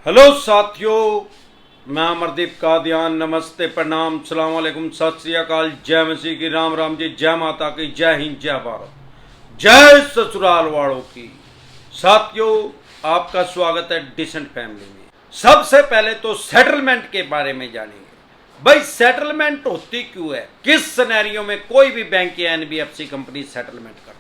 Hello साथियों, मैं अमरदीप कादियान। नमस्ते, प्रणाम, सलाम वालेकुम, सत श्री अकाल, जय मसीह की, राम राम जी, जय माता की, जय हिंद, जय भारत, जय ससुराल वालों की। साथियों, आपका स्वागत है डिसेंट फैमिली में। सबसे पहले तो सेटलमेंट के बारे में जानेंगे। भाई सेटलमेंट होती क्यों है, किस सिनेरियो में कोई भी बैंक या एनबीएफसी कंपनी सेटलमेंट करता है।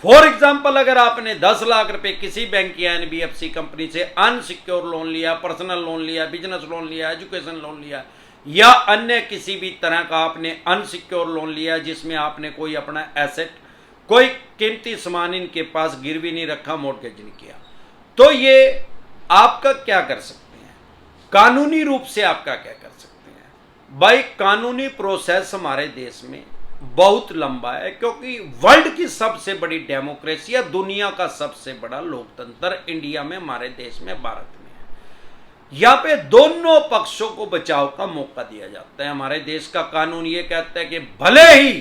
फॉर एग्जाम्पल, अगर आपने 10 लाख रुपए किसी बैंक या एनबीएफसी कंपनी से अनसिक्योर लोन लिया, पर्सनल लोन लिया, बिजनेस लोन लिया, एजुकेशन लोन लिया, या अन्य किसी भी तरह का आपने अनसिक्योर लोन लिया जिसमें आपने कोई अपना एसेट, कोई कीमती सामान इनके पास गिरवी नहीं रखा, मॉर्गेज नहीं किया, तो ये आपका क्या कर सकते हैं, कानूनी रूप से आपका क्या कर सकते हैं। भाई कानूनी प्रोसेस हमारे देश में बहुत लंबा है, क्योंकि वर्ल्ड की सबसे बड़ी डेमोक्रेसी है, दुनिया का सबसे बड़ा लोकतंत्र इंडिया में, हमारे देश में, भारत में है। यहाँ पे दोनों पक्षों को बचाव का मौका दिया जाता है। हमारे देश का कानून ये कहता है कि भले ही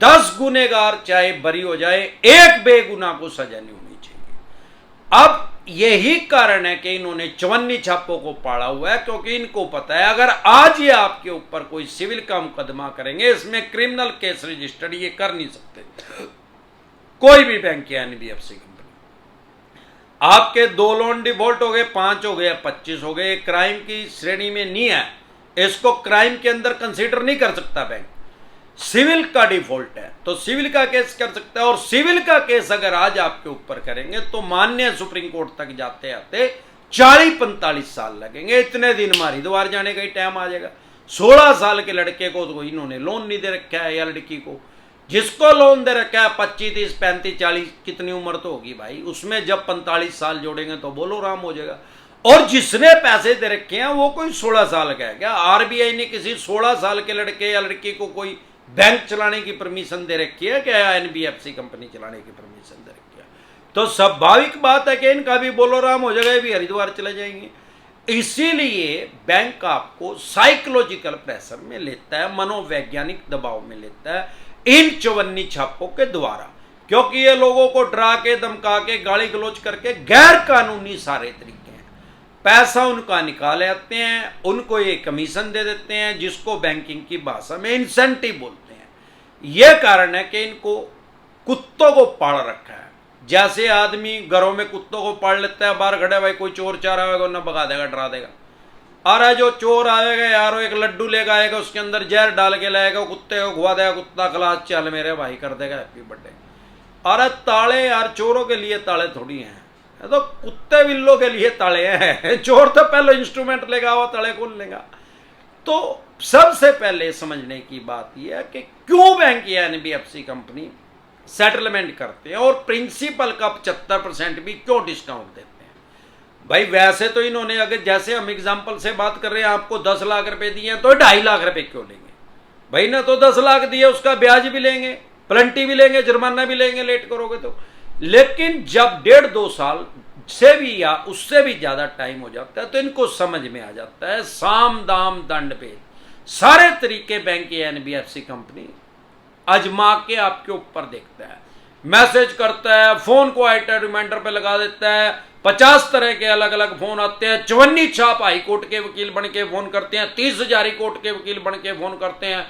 10 गुनहगार चाहे बरी हो जाए, एक बेगुनाह को सजा नहीं होनी चाहिए। अब यही कारण है कि इन्होंने चवन्नी छापों को पाड़ा हुआ है, क्योंकि इनको पता है अगर आज ये आपके ऊपर कोई सिविल का मुकदमा करेंगे, इसमें क्रिमिनल केस रजिस्टर्ड ये कर नहीं सकते कोई भी बैंक या एनबीएफसी कंपनी। आपके 2 लोन डिफॉल्ट हो गए, 5 हो गए, 25 हो गए, क्राइम की श्रेणी में नहीं है, इसको क्राइम के अंदर कंसीडर नहीं कर सकता बैंक। सिविल का डिफॉल्ट है तो सिविल का केस कर सकता है, और सिविल का केस अगर आज आपके ऊपर करेंगे तो माननीय सुप्रीम कोर्ट तक जाते आते 40-45 साल लगेंगे। इतने दिन हमारी द्वार जाने का ही टाइम आ जाएगा। 16 साल के लड़के को तो इन्होंने लोन नहीं दे रखा है, या लड़की को जिसको लोन दे रखा है 25, 30, 35, 40, कितनी उम्र तो होगी भाई, उसमें जब 45 साल जोड़ेंगे तो बोलो राम हो जाएगा। और जिसने पैसे दे रखे हैं वो कोई 16 साल का है क्या? आरबीआई ने किसी 16 साल के लड़के या लड़की को कोई बैंक चलाने की परमिशन दे रखी है क्या? एनबीएफसी कंपनी चलाने की परमिशन दे रखी है? तो स्वाभाविक बात है कि इनका भी बोलो राम हो जाएगा, भी हरिद्वार चले जाएंगे। इसीलिए बैंक आपको साइकोलॉजिकल प्रेशर में लेता है, मनोवैज्ञानिक दबाव में लेता है इन चवन्नी छापों के द्वारा, क्योंकि ये लोगों को डरा के, धमका के, गाली गलौज करके गैर कानूनी सारे तरीके पैसा उनका निकाल आते हैं, उनको ये कमीशन दे देते हैं, जिसको बैंकिंग की भाषा में इंसेंटिव बोलते हैं। यह कारण है कि इनको कुत्तों को पाड़ रखा है। जैसे आदमी घरों में कुत्तों को पाड़ लेता है, बाहर खड़े भाई कोई चोर चार आएगा ना भगा देगा, डरा देगा। अरे जो चोर आएगा यार, एक लड्डू लेकर आएगा, उसके अंदर जहर डाल के लाएगा, कुत्ते को खुआ देगा, कुत्ता क्लास चल मेरे भाई कर देगा हैप्पी बर्थडे। अरे ताले यार चोरों के लिए ताले थोड़ी हैं, तो कुत्ते बिल्लों के लिए ताले हैं। चोर तो पहले इंस्ट्रूमेंट लेगा, वो ताले कौन लेगा? तो सबसे पहले समझने की बात यह है कि क्यों बैंक या एनबीएफसी कंपनी सेटलमेंट करते हैं, और प्रिंसिपल का 75% भी क्यों डिस्काउंट देते हैं। भाई वैसे तो इन्होंने, अगर जैसे हम एग्जाम्पल से बात कर रहे हैं, आपको 10 लाख रुपए दिए तो 2.5 लाख रुपए क्यों लेंगे भाई? ना तो 10 लाख दिए, उसका ब्याज भी लेंगे, प्लंटी भी लेंगे, जुर्माना भी लेंगे लेट करोगे तो। लेकिन जब 1.5-2 साल से भी या उससे भी ज्यादा टाइम हो जाता है तो इनको समझ में आ जाता है साम दाम दंड भेद सारे तरीके बैंक या एनबीएफसी कंपनी आजमा के आपके ऊपर देखता है, मैसेज करता है, फोन को आइटर रिमाइंडर पे लगा देता है, 50 तरह के अलग अलग फोन आते हैं, चवन्नी छाप हाई कोर्ट के वकील बन के फोन करते हैं, 30 हजारी कोर्ट के वकील बन के फोन करते हैं,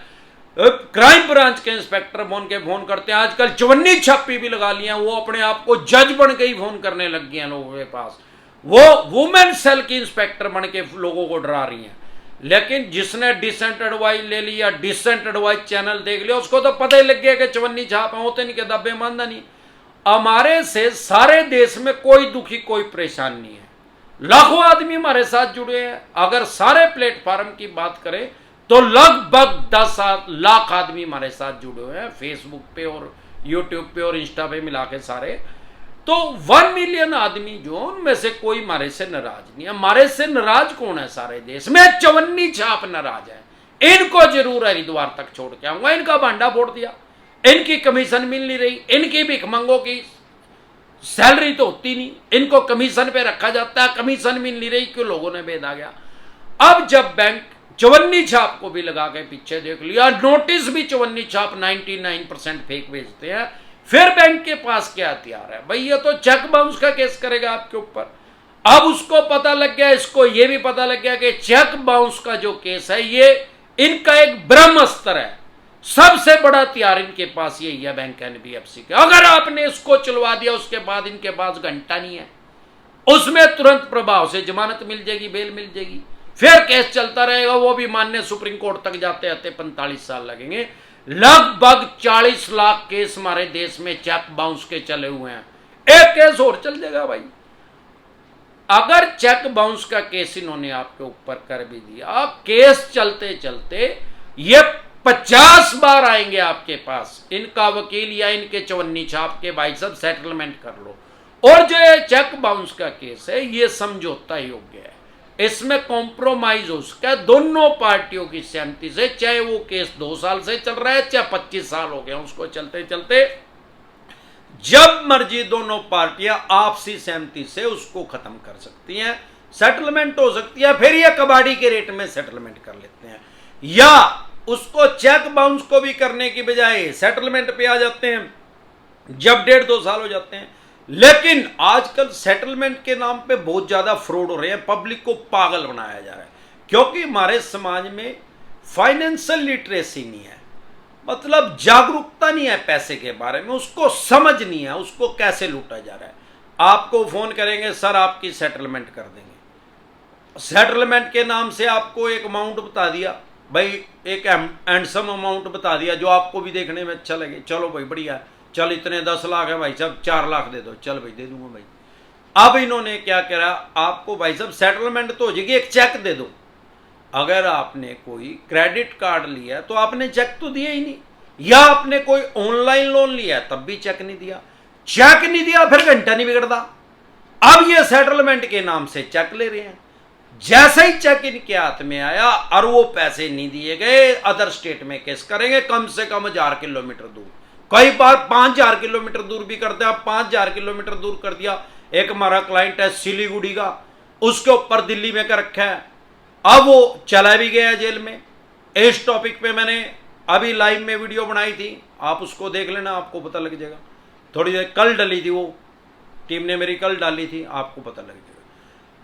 क्राइम ब्रांच के इंस्पेक्टर बन के फोन करते हैं, आजकल चवन्नी छापी भी लगा लिया, वो अपने आप को जज बन के ही फोन करने लग गए हैं लोगों के पास, वो वुमेन सेल की इंस्पेक्टर बन के लोगों को डरा रही हैं। लेकिन जिसने डिसेंट एडवाइस ले लिया, डिसेंट एडवाइस चैनल देख लिया, उसको तो पता ही लग गया कि चवन्नी छाप होते नहीं के दबे मानदा नहीं। हमारे से सारे देश में कोई दुखी, कोई परेशान नहीं है, लाखों आदमी हमारे साथ जुड़े हैं। अगर सारे प्लेटफॉर्म की बात करें तो लगभग 10 लाख आदमी हमारे साथ जुड़े हुए हैं, फेसबुक पे और यूट्यूब पे और इंस्टा पे मिला के सारे। तो 1 मिलियन आदमी जो, उनमें से कोई हमारे से नाराज नहीं है। हमारे से नाराज कौन है सारे देश में? चवन्नी छाप नाराज है। इनको जरूर हरिद्वार तक छोड़ के आऊंगा, इनका भांडा फोड़ दिया, इनकी कमीशन मिल नहीं रही, इनकी भिखमंगों की सैलरी तो होती नहीं, इनको कमीशन पे रखा जाता है, कमीशन मिल नहीं रही, क्यों? लोगों ने भेदा गया। अब जब बैंक चवन्नी छाप को भी लगा के पीछे देख लिया, नोटिस भी चवन्नी छाप 99% फेक भेजते हैं, फिर बैंक के पास क्या हथियार है भाई? ये तो चेक बाउंस का केस करेगा आपके ऊपर। अब उसको पता लग गया, इसको यह भी पता लग गया कि चेक बाउंस का जो केस है ये इनका एक ब्रह्मास्त्र है, सबसे बड़ा हथियार इनके पास यही है बैंक एनबीएफसी के। अगर आपने इसको चलवा दिया उसके बाद इनके पास घंटा नहीं है, उसमें तुरंत प्रभाव से जमानत मिल जाएगी, बेल मिल जाएगी, फिर केस चलता रहेगा, वो भी मानने सुप्रीम कोर्ट तक जाते जाते 45 साल लगेंगे। लगभग 40 लाख केस हमारे देश में चेक बाउंस के चले हुए हैं, एक केस और चल जाएगा भाई। अगर चेक बाउंस का केस इन्होंने आपके ऊपर कर भी दिया, केस चलते चलते ये 50 बार आएंगे आपके पास, इनका वकील या इनके चवन्नी छाप के भाई साहब सेटलमेंट कर लो। और जो ये चेक बाउंस का केस है ये समझौता योग्य है, इसमें कॉम्प्रोमाइज हो सकता है दोनों पार्टियों की सहमति से, चाहे वो केस 2 साल से चल रहा है चाहे 25 साल हो गया उसको चलते चलते, जब मर्जी दोनों पार्टियां आपसी सहमति से उसको खत्म कर सकती हैं, सेटलमेंट हो सकती है। फिर ये कबाड़ी के रेट में सेटलमेंट कर लेते हैं, या उसको चेक बाउंस को भी करने की बजाय सेटलमेंट पे आ जाते हैं जब 1.5-2 साल हो जाते हैं। लेकिन आजकल सेटलमेंट के नाम पे बहुत ज्यादा फ्रॉड हो रहे हैं, पब्लिक को पागल बनाया जा रहा है, क्योंकि हमारे समाज में फाइनेंशियल लिटरेसी नहीं है, मतलब जागरूकता नहीं है पैसे के बारे में, उसको समझ नहीं है उसको कैसे लूटा जा रहा है। आपको फोन करेंगे सर आपकी सेटलमेंट कर देंगे, सेटलमेंट के नाम से आपको एक अमाउंट बता दिया भाई, एक हैंडसम अमाउंट बता दिया जो आपको भी देखने में अच्छा लगे, चलो भाई बढ़िया है, चल इतने 10 लाख है भाई साहब, 4 लाख दे दो, चल भाई दे दूंगा भाई। अब इन्होंने क्या करा, आपको भाई साहब सेटलमेंट तो हो जाएगी, एक चेक दे दो। अगर आपने कोई क्रेडिट कार्ड लिया तो आपने चेक तो दिया ही नहीं, या आपने कोई ऑनलाइन लोन लिया तब भी चेक नहीं दिया, चेक नहीं दिया फिर घंटा नहीं बिगड़ता। अब ये सेटलमेंट के नाम से चेक ले रहे हैं, जैसे ही चेक इनके हाथ में आया और वो पैसे नहीं दिए गए, अदर स्टेट में केस करेंगे, कम से कम 1000 किलोमीटर दूर, कई बार 5000 किलोमीटर दूर भी करते हैं। 5000 किलोमीटर दूर कर दिया। एक हमारा क्लाइंट है सिलीगुड़ी का, उसके ऊपर दिल्ली में कर रखा है, अब वो चला भी गया जेल में। इस टॉपिक पे मैंने अभी लाइव में वीडियो बनाई थी, आप उसको देख लेना, आपको पता लग जाएगा। थोड़ी देर कल डली थी, वो टीम ने मेरी कल डाली थी, आपको पता लग जाएगा।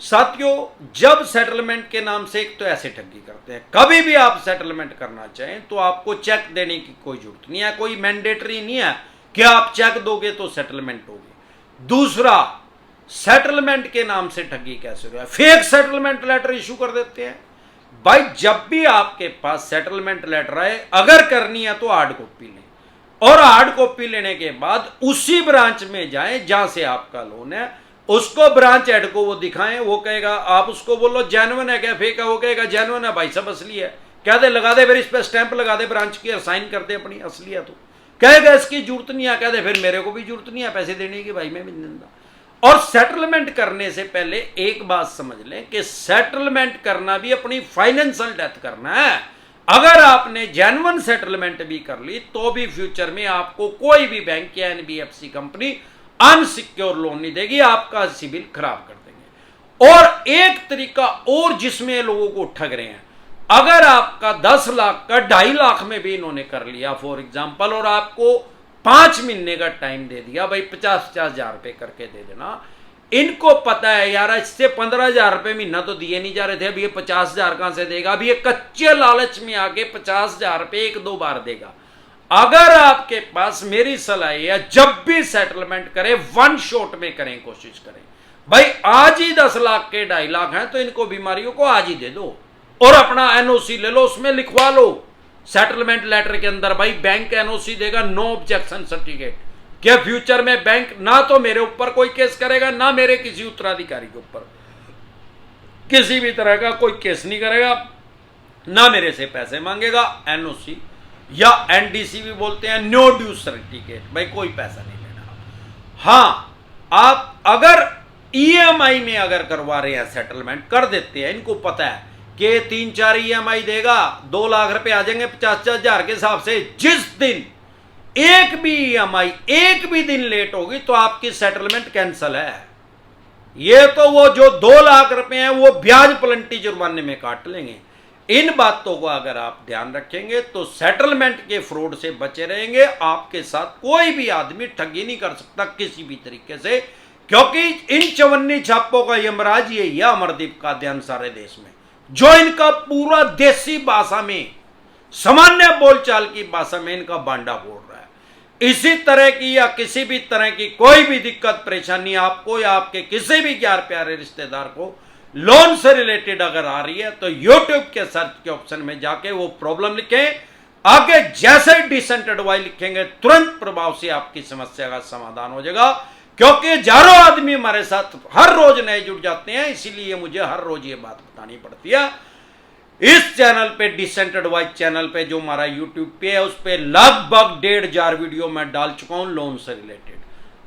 साथियों, जब सेटलमेंट के नाम से एक तो ऐसे ठगी करते हैं, कभी भी आप सेटलमेंट करना चाहें तो आपको चेक देने की कोई जरूरत नहीं है, कोई मैंडेटरी नहीं है कि आप चेक दोगे तो सेटलमेंट होगी। दूसरा, सेटलमेंट के नाम से ठगी कैसे हो रहा है, फेक सेटलमेंट लेटर इशू कर देते हैं। भाई जब भी आपके पास सेटलमेंट लेटर आए, अगर करनी है तो हार्ड कॉपी लें, और हार्ड कॉपी लेने के बाद उसी ब्रांच में जाएं जहां से आपका लोन है, उसको ब्रांच हेड को वो दिखाएं, वो कहेगा, आप उसको बोलो जेन्युइन है क्या फेक है, वो कहेगा जेन्युइन है भाई सब असली है, कह दे लगा दे फिर इस पे स्टैंप लगा दे ब्रांच की, साइन कर दे अपनी, असली है तो कहेगा इसकी जरूरत नहीं है, कह दे फिर मेरे को भी जरूरत नहीं है पैसे देने की भाई, मैं भी नहीं देता। और सेटलमेंट करने से पहले एक बात समझ लें कि सेटलमेंट करना भी अपनी फाइनेंशियल डेथ करना है। अगर आपने जेन्युइन सेटलमेंट भी कर ली तो भी फ्यूचर में आपको कोई भी बैंक या एनबीएफसी कंपनी अनसिक्योर लोन नहीं देगी, आपका सिविल खराब कर देंगे। और एक तरीका और जिसमें लोगों को ठग रहे हैं, अगर आपका 10 लाख का 2.5 लाख में भी इन्होंने कर लिया फॉर एग्जांपल, और आपको 5 महीने का टाइम दे दिया भाई, 50-50 हजार रुपए करके दे देना। इनको पता है यार इससे 15,000 रुपए महीना तो दिए नहीं जा रहे थे, अभी ये 50,000 कहां से देगा, अभी ये कच्चे लालच में आके 50,000 रुपए 1-2 बार देगा। अगर आपके पास, मेरी सलाह है, जब भी सेटलमेंट करें 1 शॉट में करें, कोशिश करें भाई आज ही 10 लाख के 2.5 लाख हैं तो इनको बीमारियों को आज ही दे दो, और अपना एनओसी ले लो, उसमें लिखवा लो सेटलमेंट लेटर के अंदर भाई बैंक एनओसी देगा, नो ऑब्जेक्शन सर्टिफिकेट, क्या फ्यूचर में बैंक ना तो मेरे ऊपर कोई केस करेगा, ना मेरे किसी उत्तराधिकारी के ऊपर किसी भी तरह का कोई केस नहीं करेगा, ना मेरे से पैसे मांगेगा। एनओसी या एनडीसी भी बोलते हैं, नो ड्यू सर्टिफिकेट, भाई कोई पैसा नहीं लेना। हाँ, आप अगर ईएमआई में अगर करवा रहे हैं सेटलमेंट कर देते हैं, इनको पता है कि 3-4 ईएमआई देगा, 2 लाख रुपए आ जाएंगे 50-50 हजार के हिसाब से। जिस दिन एक भी ईएमआई एक भी दिन लेट होगी तो आपकी सेटलमेंट कैंसल है। ये तो वो जो 2 लाख रुपए हैं वो ब्याज पलंटी जुर्माने में काट लेंगे। इन बातों को अगर आप ध्यान रखेंगे तो सेटलमेंट के फ्रॉड से बचे रहेंगे। आपके साथ कोई भी आदमी ठगी नहीं कर सकता किसी भी तरीके से, क्योंकि इन चवन्नी छापों का यमराज ये अमरदीप कादियान सारे देश में, जो इनका पूरा देसी भाषा में, सामान्य बोलचाल की भाषा में इनका बांडा बोल रहा है। इसी तरह की या किसी भी तरह की कोई भी दिक्कत परेशानी आपको या आपके किसी भी प्यार प्यारे रिश्तेदार को लोन से रिलेटेड अगर आ रही है तो यूट्यूब के सर्च के ऑप्शन में जाके वो प्रॉब्लम लिखें। आगे जैसे डिसेंट एडवाइस लिखेंगे तुरंत प्रभाव से आपकी समस्या का समाधान हो जाएगा। क्योंकि हजारों आदमी हमारे साथ हर रोज नए जुड़ जाते हैं, इसीलिए मुझे हर रोज ये बात बतानी पड़ती है। इस चैनल पे, डिसेंट एडवाइस चैनल पे, जो हमारा यूट्यूब पे है, उस पे लगभग 1,500 वीडियो मैं डाल चुका हूं लोन से रिलेटेड।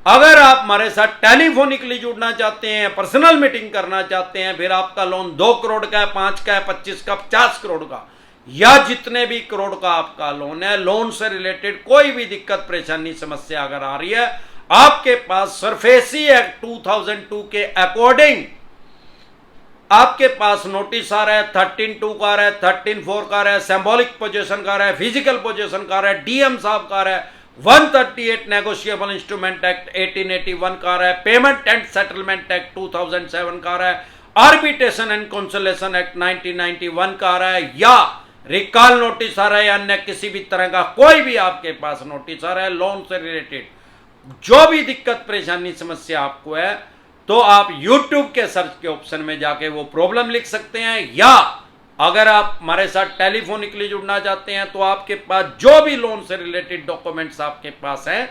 अगर आप हमारे साथ टेलीफोनिकली जुड़ना चाहते हैं, पर्सनल मीटिंग करना चाहते हैं, फिर आपका लोन 2 करोड़ का है, 5 का है, 25 का, 50 करोड़ का, या जितने भी करोड़ का आपका लोन है, लोन से रिलेटेड कोई भी दिक्कत परेशानी समस्या अगर आ रही है, आपके पास सरफेसी एक्ट 2002 के अकॉर्डिंग आपके पास नोटिस आ रहा है, 13(2) का आ रहा है, 13(4) का आ रहा है, सिंबॉलिक पोजीशन का आ रहा है, फिजिकल पोजीशन का आ रहा है, डीएम साहब का आ रहा है, 138 नेगोशिएबल इंस्ट्रूमेंट एक्ट 1881 का आ रहा है, पेमेंट एंड सेटलमेंट एक्ट 2007 का आ रहा है, आर्बिट्रेशन एंड कंसोलेशन एक्ट 1991 का आ रहा है, या रिकॉल नोटिस आ रहा है, या अन्य किसी भी तरह का कोई भी आपके पास नोटिस आ रहा है लोन से रिलेटेड, जो भी दिक्कत परेशानी समस्या आपको है, तो आप YouTube के सर्च के ऑप्शन में जाके वो प्रॉब्लम लिख सकते हैं। या अगर आप हमारे साथ टेलीफोनिकली जुड़ना चाहते हैं तो आपके पास जो भी लोन से रिलेटेड डॉक्यूमेंट्स आपके पास हैं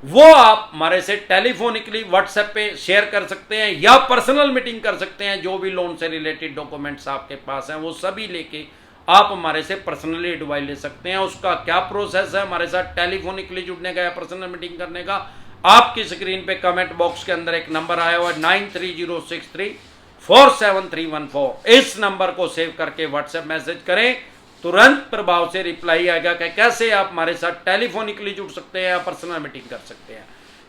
वो आप हमारे से टेलीफोनिकली व्हाट्सएप पे शेयर कर सकते हैं, या पर्सनल मीटिंग कर सकते हैं। जो भी लोन से रिलेटेड डॉक्यूमेंट्स आपके पास हैं वो सभी लेके आप हमारे से पर्सनली एडवाइस ले सकते हैं। उसका क्या प्रोसेस है हमारे साथ टेलीफोनिकली जुड़ने का या पर्सनल मीटिंग करने का, आपकी स्क्रीन पे कमेंट बॉक्स के अंदर एक नंबर आया हुआ है 9306347314। इस नंबर को सेव करके व्हाट्सएप मैसेज करें, तुरंत प्रभाव से रिप्लाई आएगा कि कैसे आप हमारे साथ टेलीफोनिकली जुड़ सकते हैं या पर्सनल मीटिंग कर सकते हैं।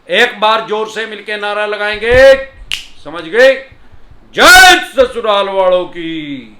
एक बार जोर से मिलकर नारा लगाएंगे, समझ गए? जय ससुराल वालों की।